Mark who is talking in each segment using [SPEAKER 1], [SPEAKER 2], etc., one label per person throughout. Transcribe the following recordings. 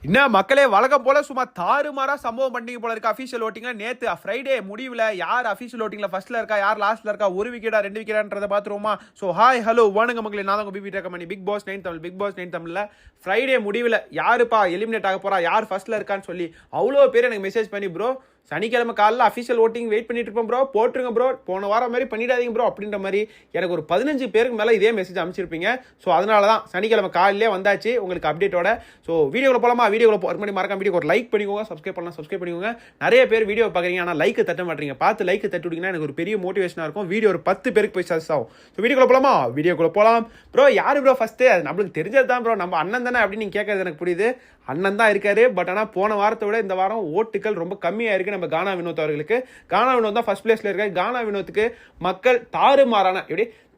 [SPEAKER 1] என்ன மக்களே வழக்கம் போல சும்மா தாறுமாறா சம்பவம் பண்ணிங்க போல இருக்கு. அஃபீஷியல் ஓட்டிங்ல நேத்து ஃப்ரைடே முடிவில் யார் அஃபீஷியல் ஓட்டிங்ல ஃபர்ஸ்ட்ல இருக்கா, யார் லாஸ்ட்ல இருக்கா, ஒரு விக்கெட்டா 2 விக்கெட்டான்றதை பார்த்துருவோமா. ஸோ ஹாய் ஹலோ வணங்க மக்களே, நான் தான் பிபி டேக்கமணி. Bigg Boss 9 Tamil. Bigg Boss 9 தமிழ்ல ஃப்ரைடே முடிவில் யாருப்பா எலிமினேட் ஆக போறா, யார் ஃபர்ஸ்ட்ல இருக்கான்னு சொல்லி அவ்வளோ பேர் எனக்கு மெசேஜ் பண்ணி ப்ரோ சனிக்கிழமை காலையில் அஃபீஷியல் ஓட்டிங் வெயிட் பண்ணிட்டு இருப்போம் ப்ரோ, போட்டுருங்க ப்ரோ, போன வாரம் மாதிரி பண்ணிடாதீங்க ப்ரோ அப்படின்ற மாதிரி எனக்கு ஒரு 15 பேருக்கு மேலே இதே மெசேஜ் அமைச்சிருப்பீங்க. ஸோ அதனால தான் சனிக்கிழமை காலையிலே வந்தாச்சு உங்களுக்கு அப்டேட்டோட. ஸோ வீடியோவில் போகலாமா? வீடியோவில் போகிற மாதிரி மறக்காம வீடியோ ஒரு லைக் பண்ணிக்கோங்க, சப்ஸ்கிரைப் பண்ணலாம் சப்ஸ்கிரைப் பண்ணிக்கோங்க. நிறைய பேர் வீடியோ பார்க்குறீங்க ஆனால் லைக் தட்ட மாட்டீங்க. பார்த்து லைக் தட்டி விட்டீங்கன்னா எனக்கு ஒரு பெரிய மோட்டிவேஷனாக இருக்கும். வீடியோ ஒரு 10 பேருக்கு போய் சஜஸ் ஆகும். ஸோ வீடியோக்குள்ள போகலாமா? வீடியோக்குள்ள போகலாம். ப்ரோ யார் ப்ரோ ஃபஸ்ட்டு? அது நம்மளுக்கு தெரிஞ்சது தான் ப்ரோ, நம்ம அண்ணன் தானே அப்படின்னு நீங்கள் கேட்கறது எனக்கு புரியுது. அண்ணன் தான் இருக்காரு. பட் ஆனால் போன வாரத்தை விட இந்த வாரம் ஓட்டுகள் ரொம்ப கம்மியாக இருக்குது நம்ம கானா வினோத் அவர்களுக்கு. கானா வினோத் தான் ஃபர்ஸ்ட் பிளேஸ்ல இருக்காரு. கானா வினோத்துக்கு மக்கள்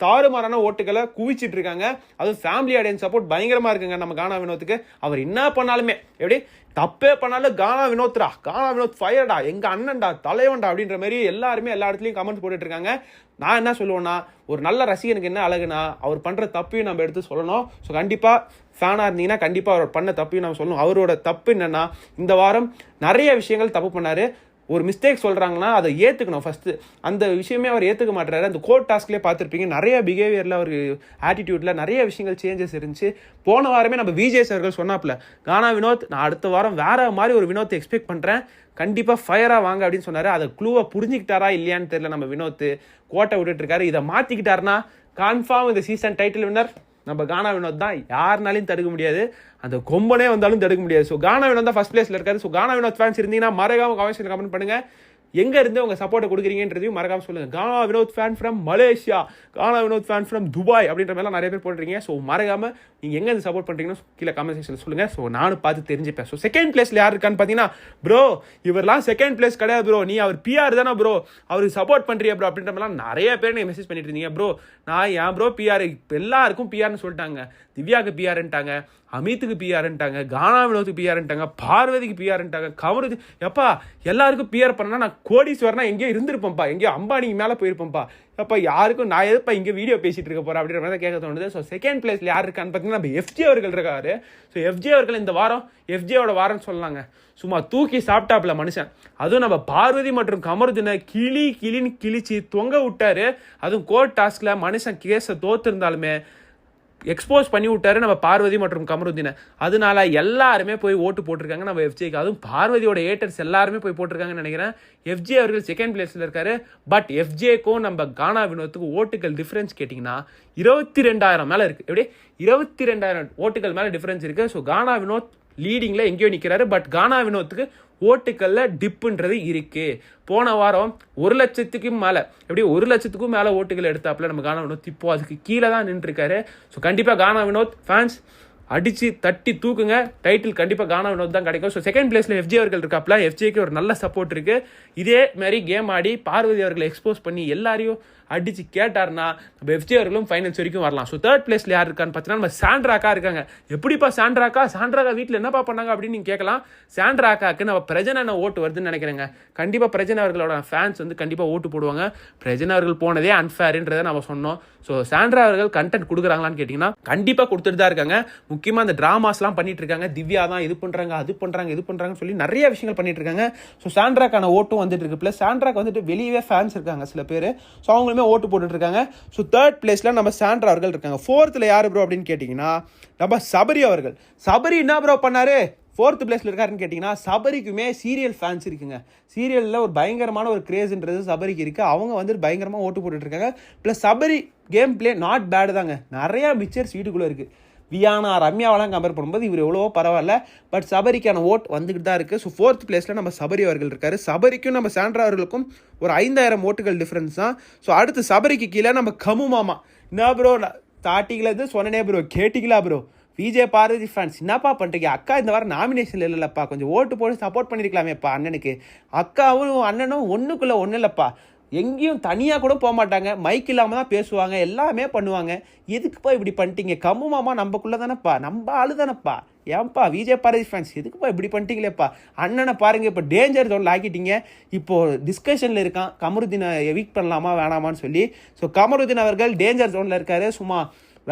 [SPEAKER 1] தாறுமாறான ஓட்டுகளை குவிச்சிட்டு இருக்காங்க. அதுவும் ஃபேமிலி ஆடியன்ஸ் சப்போர்ட் பயங்கரமா இருக்குங்க நம்ம கானா வினோத்துக்கு. அவர் என்ன பண்ணாலுமே தப்பே பண்ணாலும் கானா வினோத்ரா, கானா வினோத் ஃபயர்டா, எங்க அண்ணன்டா, தலைவன்டா அப்படின்ற மாதிரி எல்லாருமே எல்லா இடத்துலையும் கமெண்ட் போட்டுட்டு இருக்காங்க. நான் என்ன சொல்லுவேன்னா, ஒரு நல்ல ரசிகனுக்கு என்ன அழகுனா அவர் பண்ற தப்பையும் நம்ம எடுத்து சொல்லணும். ஸோ கண்டிப்பா ஃபேனாக இருந்தீங்கன்னா கண்டிப்பாக அவர் பண்ண தப்பையும் நம்ம சொல்லணும். அவரோட தப்பு என்னன்னா, இந்த வாரம் நிறைய விஷயங்கள் தப்பு பண்ணாரு. ஒரு மிஸ்டேக் சொல்கிறாங்கன்னா அதை ஏற்றுக்கணும் ஃபஸ்ட்டு. அந்த விஷயமே அவர் ஏற்றுக்க மாட்டாரு. அந்த கோட் டாஸ்க்லேயே பார்த்துருப்பீங்க, நிறைய பிஹேவியரில் அவர் ஆட்டிடியூட்டில் நிறைய விஷயங்கள் சேஞ்சஸ் இருந்துச்சு. போன வாரமே நம்ம விஜய் அவர்கள் சொன்னாப்புல, கானா வினோத் நான் அடுத்த வாரம் வேற மாதிரி ஒரு வினோத்தை எக்ஸ்பெக்ட் பண்ணுறேன், கண்டிப்பாக ஃபயராக வாங்க அப்படின்னு சொன்னார். அதை க்ளூவை புரிஞ்சுக்கிட்டாரா இல்லையான்னு தெரியல. நம்ம வினோத் கோட்டை விட்டுட்டுருக்காரு. இதை மாற்றிக்கிட்டாருன்னா கன்ஃபார்ம் இந்த சீசன் டைட்டில் வின்னர் நம்ம கானா வினோத் தான். யாருனாலையும் தடுக்க முடியாது, அந்த கொம்பனே வந்தாலும் தடுக்க முடியாது. ஸோ கானா வினோத் தான் ஃபர்ஸ்ட் பிளேஸ்ல இருக்காரு. ஸோ கானா வினோத் ஃபேன்ஸ் இருந்தீங்கன்னா மறக்காம கமெண்ட் பண்ணுங்க, எங்க இருந்து உங்க சப்போர்ட்டை கொடுக்குறீங்கன்றதையும் மறக்காம சொல்லுங்க. Gana Vinoth fan from Malaysia, Gana Vinoth fan from Dubai அப்படின்ற மாதிரிலாம் நிறைய பேர் போட்டுறீங்க. ஸோ மறக்காம நீங்க எங்க இருந்து சப்போர்ட் பண்றீங்கன்னு கீழே கமெண்ட் செக்ஷன்ல சொல்லுங்க. ஸோ நானும் பார்த்து தெரிஞ்சுப்பேன். ஸோ செகண்ட் பிளேஸ்ல யார் இருக்கான்னு பார்த்தீங்கன்னா, ப்ரோ இவரெல்லாம் செகண்ட் பிளேஸ் கிடையாது ப்ரோ, நீ அவர் பிஆர் தானே ப்ரோ, அவருக்கு சப்போர்ட் பண்றியா ப்ரோ அப்படின்ற மாதிரிலாம் நிறைய பேர் நீங்க மெசேஜ் பண்ணிட்டு இருந்தீங்க. ப்ரோ நான் ஏன் ப்ரோ பிஆர், எல்லாருக்கும் பிஆர்னு சொல்லிட்டாங்க. திவ்யாவுக்கு பிஆர்ன்ட்டாங்க, அமித்துக்கு பிஆர்ன்ட்டாங்க, கானா வினோத்துக்கு பிஆர்ன்ட்டாங்க, பார்வதிக்கு பிஆர்ன்ட்டாங்க, கமருதி. எப்பா எல்லாருக்கும் பிஆர் பண்ணா நான் கோடீஸ்வரனா எங்கேயோ இருந்திருப்பேன்ப்பா, எங்கேயோ அம்பானிக்கு மேலே போயிருப்பேன்ப்பா. அப்போ யாருக்கும் நான் எதுப்பா இங்கே வீடியோ பேசிட்டு இருக்க போறேன் அப்படின்ற மாதிரி கேட்க தோணுது. ஸோ செகண்ட் பிளேஸ்ல யார் இருக்கான்னு பார்த்தீங்கன்னா நம்ம எஃப்ஜே அவர்கள் இருக்காரு. ஸோ எஃப்ஜே அவர்கள் இந்த வாரம் எஃப்ஜேவோட வாரம்னு சொல்லலாங்க. சும்மா தூக்கி சாப்பிட்டாப்புல மனுஷன். அதுவும் நம்ம பார்வதி மற்றும் கமருதினை கிளின்னு கிழிச்சு தொங்க விட்டாரு. அதுவும் கோர்ட் டாஸ்க்ல மனுஷன் கேஸை தோத்துருந்தாலுமே எக்ஸ்போஸ் பண்ணி விட்டாரு நம்ம பார்வதி மற்றும் கமருதீனை. அதனால எல்லாருமே போய் ஓட்டு போட்டிருக்காங்க நம்ம எஃப்ஜேக்கு. அதுவும் பார்வதியோட ஏட்டர்ஸ் எல்லாருமே போய் போட்டிருக்காங்கன்னு நினைக்கிறேன். எஃப்ஜே அவர்கள் செகண்ட் பிளேஸ்ல இருக்காரு. பட் எஃப்ஜேக்கும் நம்ம கானா வினோத்துக்கு ஓட்டுகள் டிஃபரன்ஸ் கேட்டிங்கன்னா 22,000 மேலே இருக்கு. 22,000 ஓட்டுகள் மேலே டிஃபரன்ஸ் இருக்கு. ஸோ கானா வினோத் லீடிங்ல எங்கேயோ நிற்கிறாரு. பட் கானா வினோத்துக்கு ஓட்டுக்கள்ல டிப்புன்றது இருக்கு. போன வாரம் 1,00,000க்கும் மேலே 1,00,000க்கும் மேலே ஓட்டுகள் எடுத்தாப்புல நம்ம கானா வினோத். இப்போ அதுக்கு கீழே தான் நின்று இருக்காரு. ஸோ கண்டிப்பாக கானா வினோத் ஃபேன்ஸ் அடிச்சு தட்டி தூக்குங்க, டைட்டில் கண்டிப்பாக கானா வினோத் தான் கிடைக்கும். ஸோ செகண்ட் பிளேஸ்ல எஃப்ஜே அவர்கள் இருக்காப்ல. எஃப்ஜேக்கு ஒரு நல்ல சப்போர்ட் இருக்கு. இதே மாதிரி கேம் ஆடி பார்வதி அவர்களை எக்ஸ்போஸ் பண்ணி எல்லாரையும் அடிச்சு கேட்டார்னா நம்ம எஃப்ஜே அவர்களும் ஃபைனல்ஸ் வரைக்கும் வரலாம். ஸோ தேர்ட் பிளேஸ்ல யார் இருக்கான்னு பார்த்தீங்கன்னா நம்ம சாண்ட்ராக்கா இருக்காங்க. எப்படிப்பா சாண்ட்ராக்கா வீட்டில் என்னப்பா பண்ணாங்க அப்படின்னு நீங்க கேட்கலாம். சாண்ட்ராக்காக்கு நம்ம பிரஜனை ஓட்டு வருதுன்னு நினைக்கிறேங்க. கண்டிப்பாக பிரஜனை அவர்களோட ஃபேன்ஸ் கண்டிப்பாக ஓட்டு போடுவாங்க. பிரஜனை அவர்கள் போனதே அன்ஃபேர்ன்றதை நம்ம சொன்னோம். ஸோ சாண்ட்ரா அவர்கள் கண்டென்ட் கொடுக்குறாங்களான்னு கேட்டிங்கன்னா கண்டிப்பாக கொடுத்துட்டு தான் இருக்காங்க. முக்கியமாக அந்த ட்ராமாஸ்லாம் பண்ணிட்டு இருக்காங்க. திவ்யா தான் இது பண்ணுறாங்க அது பண்ணுறாங்கன்னு சொல்லி நிறைய விஷயங்கள் பண்ணிட்டு இருக்காங்க. ஸோ சாண்ட்ராக்கான ஓட்டும் வந்துட்டு இருக்கு. ப்ளஸ் சாண்ட்ராக்கு வெளியே ஃபேன்ஸ் இருக்காங்க சில பேர். ஸோ அவங்களுமே ஓட்டு போட்டுட்டு இருக்காங்க. ஸோ தேர்ட் பிளேஸ்ல நம்ம சாண்ட்ரா அவர்கள் இருக்காங்க. ஃபோர்த்தில் யார் ப்ரோ அப்படின்னு கேட்டிங்கன்னா நம்ம சபரி அவர்கள். சபரி என்ன ப்ரோ பண்ணாரு ஃபோர்த் பிளேஸ்ல இருக்காருன்னு கேட்டிங்கன்னா, சபரிக்குமே சீரியல் ஃபேன்ஸ் இருக்குங்க. சீரியலில் ஒரு பயங்கரமான ஒரு கிரேஸ்ன்றது சபரிக்கு இருக்குது. அவங்க பயங்கரமாக ஓட்டு போட்டுட்டு இருக்காங்க. Plus Sabari game play not bad தாங்க. நிறையா பிக்சர்ஸ் வீட்டுக்குள்ளே இருக்குது. வியானா ரம்யாவெல்லாம் கம்பேர் பண்ணும்போது இவர் எவ்வளவோ பரவாயில்ல. பட் சபரிக்கான ஓட் வந்துக்கிட்டு தான் இருக்குது. ஸோ ஃபோர்த் பிளேஸில் நம்ம சபரி அவர்கள் இருக்காரு. சபரிக்கும் நம்ம சாண்ட்ரா அவர்களுக்கும் ஒரு 5,000 ஓட்டுகள் டிஃப்ரென்ஸ் தான். ஸோ அடுத்து சபரிக்கு கீழே நம்ம கமு மாமா. என்ன ப்ரோ ஸ்டார்டிங்கில் சொன்னனே ப்ரோ, கேட்டிங்களா ப்ரோ? விஜய் பார்வதி ஃபேன்ஸ் என்னப்பா பண்ணுறீங்க? அக்கா இந்த வாரம் நாமினேஷன் இல்லைல்லப்பா, கொஞ்சம் ஓட்டு போட்டு சப்போர்ட் பண்ணியிருக்கலாமேப்பா அண்ணனுக்கு. அக்காவும் அண்ணனும் ஒன்றுக்குள்ளே ஒன்றும் இல்லைப்பா, எங்கேயும் தனியாக கூட போக மாட்டாங்க, மைக் இல்லாமல் தான் பேசுவாங்க, எல்லாமே பண்ணுவாங்க. எதுக்குப்பா இப்படி பண்ணிட்டீங்க? கம்மு மாமா நம்மக்குள்ளே தானேப்பா, நம்ம ஆளு தானேப்பா, ஏன்ப்பா விஜய் பாரதி ஃபேன்ஸ் எதுக்குப்பா இப்படி பண்ணிட்டீங்களேப்பா? அண்ணனை பாருங்கள், இப்போ டேஞ்சர் ஜோனில் ஆக்கிட்டீங்க. இப்போது டிஸ்கஷனில் இருக்கான் கமருதீனை எவிக் பண்ணலாமா வேணாமான்னு சொல்லி. ஸோ கமருதீன் அவர்கள் டேஞ்சர் ஜோனில் இருக்காரு. சும்மா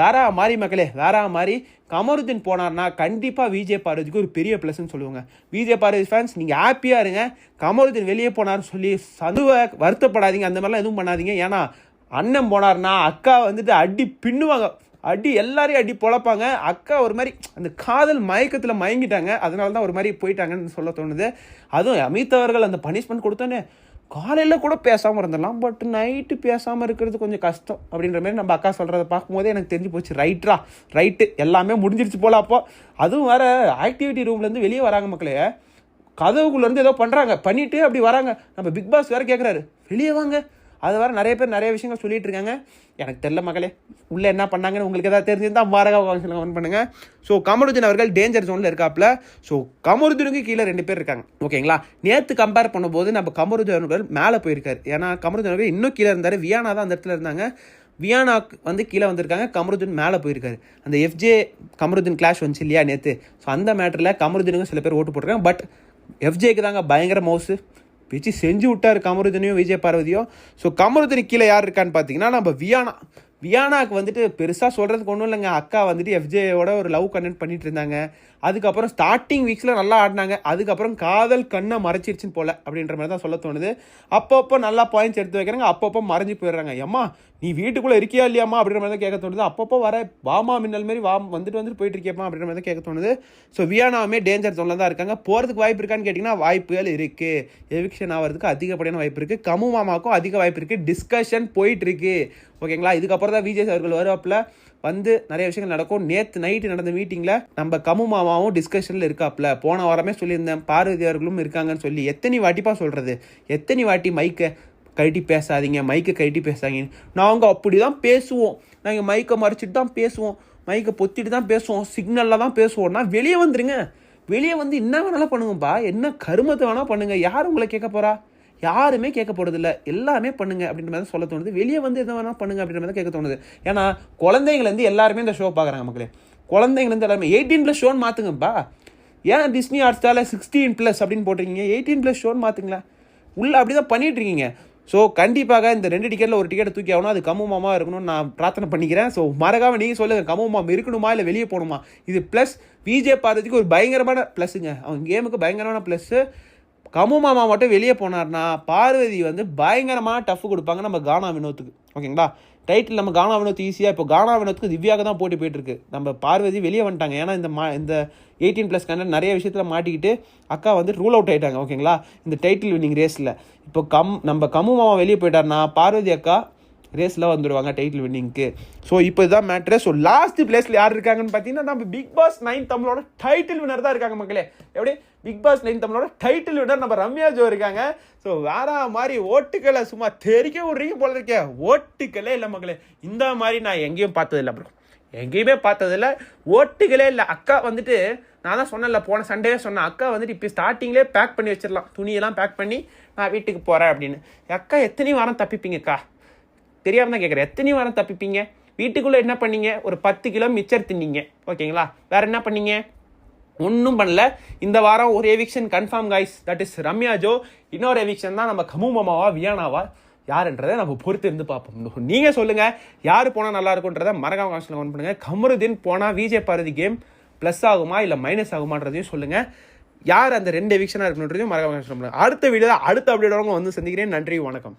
[SPEAKER 1] வேற மாதிரி மக்களே, வேற மாதிரி கமருதீன் போனார்னா கண்டிப்பாக விஜய் பார்வதிக்கு ஒரு பெரிய ப்ளஸ்ன்னு சொல்லுவாங்க. விஜய் பார்வதி ஃபேன்ஸ் நீங்கள் ஹாப்பியாக இருங்க. கமருதீன் வெளியே போனார்னு சொல்லி சதுவை வருத்தப்படாதீங்க, அந்த மாதிரிலாம் எதுவும் பண்ணாதீங்க. ஏன்னா அண்ணன் போனார்னா அக்கா வந்துட்டு அடி பின்னுவாங்க, அடி எல்லாரையும் அடி பொழப்பாங்க. அக்கா ஒரு மாதிரி அந்த காதல் மயக்கத்தில் மயங்கிட்டாங்க, அதனால தான் ஒரு மாதிரி போயிட்டாங்கன்னு சொல்ல தோணுது. அதுவும் அமித் அவர்கள் அந்த பனிஷ்மெண்ட் கொடுத்தோன்னே காலையில் கூட பேசாமல் இருந்துடலாம், பட் நைட்டு பேசாமல் இருக்கிறது கொஞ்சம் கஷ்டம் அப்படின்ற மாதிரி நம்ம அக்கா சொல்கிறத பார்க்கும்போதே எனக்கு தெரிஞ்சு போச்சு, ரைட்டு எல்லாமே முடிஞ்சிருச்சு போல. அப்போ அதுவும் வேறு ஆக்டிவிட்டி ரூம்லேருந்து வெளியே வராங்க மக்களே, கதவுக்குள்ளேருந்து ஏதோ பண்ணுறாங்க, பண்ணிவிட்டு அப்படி வராங்க. நம்ம பிக் பாஸ் வேறு கேட்குறாரு வெளியே வாங்க, அது வேறு நிறைய பேர் நிறைய விஷயங்கள் சொல்லிட்டு இருக்காங்க. எனக்கு தெரியல மக்களே, உள்ளே என்ன பண்ணாங்கன்னு உங்களுக்கு எதாவது தெரிஞ்சிருந்தால் கமெண்ட் பண்ணுங்கள். ஸோ கமருதீன் அவர்கள் டேஞ்சர் ஜோனில் இருக்காப்புல. ஸோ கமருதீனுக்கு கீழே 2 பேர் இருக்காங்க, ஓகேங்களா. நேற்று கம்பேர் பண்ணும்போது நம்ம கமருதீன் அவர்கள் மேலே போயிருக்காரு. ஏன்னா கமருதீன் அவர்கள் இன்னும் கீழே இருந்தார், வியானா தான் அந்த இடத்துல இருந்தாங்க. வியானாக்கு வந்து கீழே வந்திருக்காங்க, கமருதீன் மேலே போயிருக்காரு. அந்த எஃப்ஜே கமருதீன் கிளாஷ் வந்துச்சு இல்லையா நேற்று, ஸோ அந்த மேட்டரில் கமருதீனுக்கு சில பேர் ஓட்டு போட்டிருக்காங்க. பட் எஃப்ஜேக்கு தாங்க பயங்கர மவுசு வச்சு செஞ்சு விட்டார் கமருதீனையும் விஜய் பார்வதியும். ஸோ கமருதீனுக்கு கீழே யார் இருக்கான்னு பார்த்தீங்கன்னா நம்ம வியானாக்கு வந்துட்டு பெருசாக சொல்கிறதுக்கு ஒன்றும் இல்லைங்க. அக்கா வந்துட்டு எஃப்ஜேயோட ஒரு லவ் கண்டென்ட் பண்ணிட்டு இருந்தாங்க. அதுக்கப்புறம் ஸ்டார்டிங் வீக்ஸில் நல்லா ஆடினாங்க, அதுக்கப்புறம் காதல் கண்ணை மறைச்சிருச்சுன்னு போல அப்படின்ற மாதிரி தான் சொல்ல தோணுது. அப்பப்போ நல்லா பாயிண்ட்ஸ் எடுத்து வைக்கிறாங்க, அப்பப்போ மறைஞ்சு போயிடுறாங்க. ஏம்மா நீ வீட்டுக்குள்ளே இருக்கியா இல்லையாம்மா அப்படின்ற மாதிரி தான் கேட்க தோணுது. அப்பப்போ வர வாமா மின்னல் மாரி வந்துட்டு போயிட்டு இருக்கியப்பா அப்படின்ற மாதிரி தான் கேட்க தோணுது. ஸோ வியானாவுமே டேஞ்சர் ஜோனில் தான் இருக்காங்க. போகிறதுக்கு வாய்ப்பு இருக்கான்னு கேட்டிங்கன்னா வாய்ப்புகள் இருக்குது, எவிக்ஷன் ஆகிறதுக்கு அதிகப்படியான வாய்ப்பு இருக்குது. கமு மாமாவுக்கும் அதிக வாய்ப்பு இருக்குது, டிஸ்கஷன் போயிட்டுருக்கு, ஓகேங்களா. இதுக்கப்புறம் தான் விஜய் அவர்கள் வருவாப்பில், வந்து நிறைய விஷயங்கள் நடக்கும். நேற்று நைட்டு நடந்த மீட்டிங்கில் நம்ம கமு மாமாவும் டிஸ்கஷனில் இருக்காப்புல. போன வாரமே சொல்லியிருந்தேன் பார்வதி அவர்களும் இருக்காங்கன்னு சொல்லி. எத்தனை வாட்டிப்பா சொல்கிறது, எத்தனை வாட்டி மைக்கை கழட்டி பேசாதீங்க, மைக்கை கழட்டி பேசாதீங்க. நாங்கள் அப்படி தான் பேசுவோம், நாங்கள் மைக்கை மறைச்சிட்டு தான் பேசுவோம், மைக்கை பொத்திட்டு தான் பேசுவோம், சிக்னலில் தான் பேசுவோம்னா வெளியே வந்துருங்க. வெளியே வந்து என்ன வேணாலும் பண்ணுங்கப்பா, என்ன கருமத்தை வேணால் பண்ணுங்கள், யார் உங்களை கேட்க போகிறா? யாருமே கேட்க போகிறதில்ல, எல்லாமே பண்ணுங்க அப்படின்ற மாதிரி சொல்ல தோணுது. வெளியே வந்து எதை வேணால் பண்ணுங்க அப்படின்ற மாதிரி கேட்க தோணுது. ஏன்னா குழந்தைங்கலேருந்து எல்லாருமே இந்த ஷோ பார்க்குறாங்க மக்களே, குழந்தைங்கலேருந்து எல்லாருமே 18+ ஷோன்னு மாற்றுங்கப்பா. ஏன் டிஸ்னி ஹாட்ஸ்டாரில் 16+ அப்படின்னு போட்டிருக்கீங்க, 18+ ஷோன்னு மாற்றுங்களா. உள்ளே அப்படி தான் பண்ணிட்டு இருக்கீங்க. ஸோ கண்டிப்பாக இந்த 2 டிக்கெட்டில் ஒரு டிக்கெட்டை தூக்கி ஆகணும், அது கமு மாமா இருக்கணும்னு நான் பிரார்த்தனை பண்ணிக்கிறேன். ஸோ மறக்காம நீங்கள் சொல்லுங்கள், கமு மாமா இருக்கணுமா இல்லை வெளியே போகணுமா? இது ப்ளஸ் விஜய் பார்வதிக்கு ஒரு பயங்கரமான ப்ளஸ்ஸுங்க, அவங்க கேமுக்கு பயங்கரமான ப்ளஸ்ஸு. கமு மாமா மட்டும் வெளியே போனார்னா பார்வதி வந்து பயங்கரமாக டஃப் கொடுப்பாங்க நம்ம கானா வினோத்துக்கு, ஓகேங்களா. டைட்டில் நம்ம கானா வினோத் ஈஸியாக, இப்போ கானா வினோத்துக்கு திவ்யாவுக்கு தான் போட்டி போயிட்டுருக்கு. நம்ம பார்வதி வெளியே வந்துட்டாங்க, ஏன்னா இந்த 18+ கண்டென்ட் நிறைய விஷயத்தில் மாட்டிக்கிட்டு அக்கா வந்து ரூல் அவுட் ஆகிட்டாங்க, ஓகேங்களா, இந்த டைட்டில் வின்னிங் ரேஸில். இப்போ நம்ம கமு மாமா வெளியே போயிட்டார்னா பார்வதி அக்கா ரேஸில் வந்துடுவாங்க டைட்டில் வின்னிங்க்கு. ஸோ இப்போ இதுதான் மேட்ரு. ஸோ லாஸ்ட் பிளேஸில் யார் இருக்காங்கன்னு பார்த்தீங்கன்னா நம்ம பிக் பாஸ் 9 தமிழோட டைட்டில் வின்னர் தான் இருக்காங்க மக்களே. எப்படி பிக் பாஸ் 9 தமிழோட டைட்டில் வின்னர் நம்ம ரம்யா ஜோ இருக்காங்க. ஸோ வேற மாதிரி ஓட்டுக்களை சும்மா தெரிக்க விட்றீங்க போல இருக்கேன், ஓட்டுக்களே இல்லை மக்களே. இந்த மாதிரி நான் எங்கேயும் பார்த்ததில்லை ப்ரோ, எங்கேயுமே பார்த்ததில்ல, ஓட்டுகளே இல்லை. அக்கா வந்துட்டு நான் தான் சொன்னேன்ல, போன சண்டே சொன்னேன், அக்கா வந்துட்டு இப்போ ஸ்டார்டிங்லேயே பேக் பண்ணி வச்சிடலாம், துணியெல்லாம் பேக் பண்ணி நான் வீட்டுக்கு போகிறேன் அப்படின்னு. அக்கா எத்தனை வாரம் தப்பிப்பீங்கக்கா, தெரியாமல் தான் கேட்குறேன், எத்தனை வாரம் தப்பிப்பீங்க? வீட்டுக்குள்ளே என்ன பண்ணீங்க? ஒரு 10 கிலோ மிச்சர் தின்னீங்க, ஓகேங்களா. வேறு என்ன பண்ணீங்க? ஒன்றும் பண்ணல. இந்த வாரம் ஒரு eviction confirm guys, that is Ramya Joe. இன்னொரு எவிக்ஷன் தான் நம்ம கமு மாமாவா வியானாவா யாருன்றதை நம்ம பொறுத்து இருந்து பார்ப்போம். நீங்கள் சொல்லுங்கள் யார் போனால் நல்லா இருக்குன்றதை மறக்காம கமெண்ட்ஸில் கமெண்ட் பண்ணுங்கள். கமருதீன் போனால் விஜய் பார்வதி கேம் ப்ளஸ் ஆகுமா இல்லை மைனஸ் ஆகுமான்றதையும் சொல்லுங்கள். யார் அந்த 2 எவிக்ஷனாக இருக்குன்றதையும் மறக்காம கமெண்ட்ஸ் பண்ணுங்கள். அடுத்த வீடியோ அடுத்த அப்டேட்டோட வந்து சந்திக்கிறேன். நன்றி, வணக்கம்.